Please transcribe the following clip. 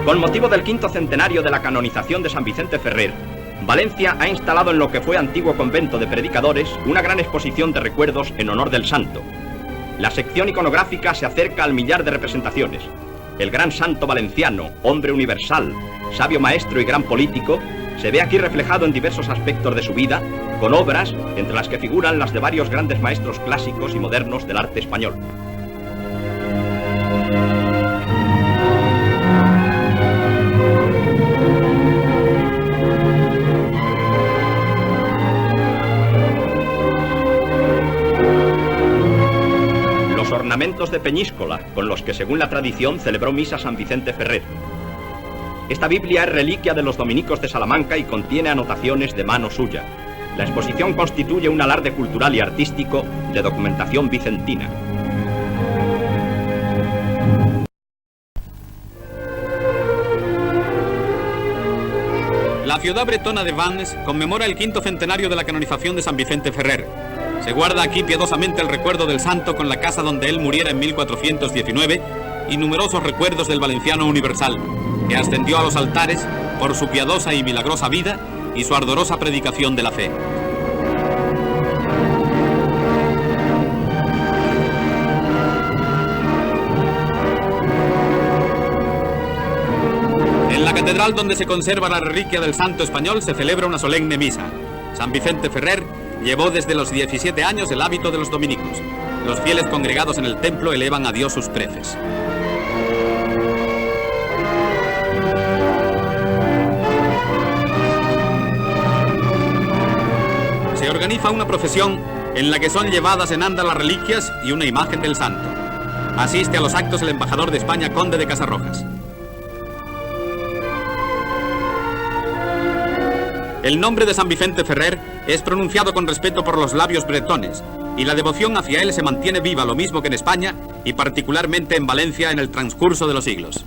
Con motivo del 5º centenario de la canonización de San Vicente Ferrer, Valencia ha instalado en lo que fue antiguo convento de predicadores una gran exposición de recuerdos en honor del santo. La sección iconográfica se acerca al millar de representaciones. El gran santo valenciano, hombre universal, sabio maestro y gran político, se ve aquí reflejado en diversos aspectos de su vida, con obras entre las que figuran las de varios grandes maestros clásicos y modernos del arte español. Los ornamentos de Peñíscola, con los que según la tradición celebró misa San Vicente Ferrer. Esta Biblia es reliquia de los dominicos de Salamanca y contiene anotaciones de mano suya. La exposición constituye un alarde cultural y artístico de documentación vicentina. La ciudad bretona de Vannes conmemora el 5º centenario de la canonización de San Vicente Ferrer. Se guarda aquí piadosamente el recuerdo del santo con la casa donde él muriera en 1419 y numerosos recuerdos del valenciano universal, que ascendió a los altares por su piadosa y milagrosa vida y su ardorosa predicación de la fe. En la catedral donde se conserva la reliquia del santo español se celebra una solemne misa. San Vicente Ferrer llevó desde los 17 años el hábito de los dominicos. Los fieles congregados en el templo elevan a Dios sus preces. Se organiza una procesión en la que son llevadas en anda las reliquias y una imagen del santo. Asiste a los actos el embajador de España, conde de Casarrojas. El nombre de San Vicente Ferrer es pronunciado con respeto por los labios bretones y la devoción hacia él se mantiene viva lo mismo que en España y particularmente en Valencia en el transcurso de los siglos.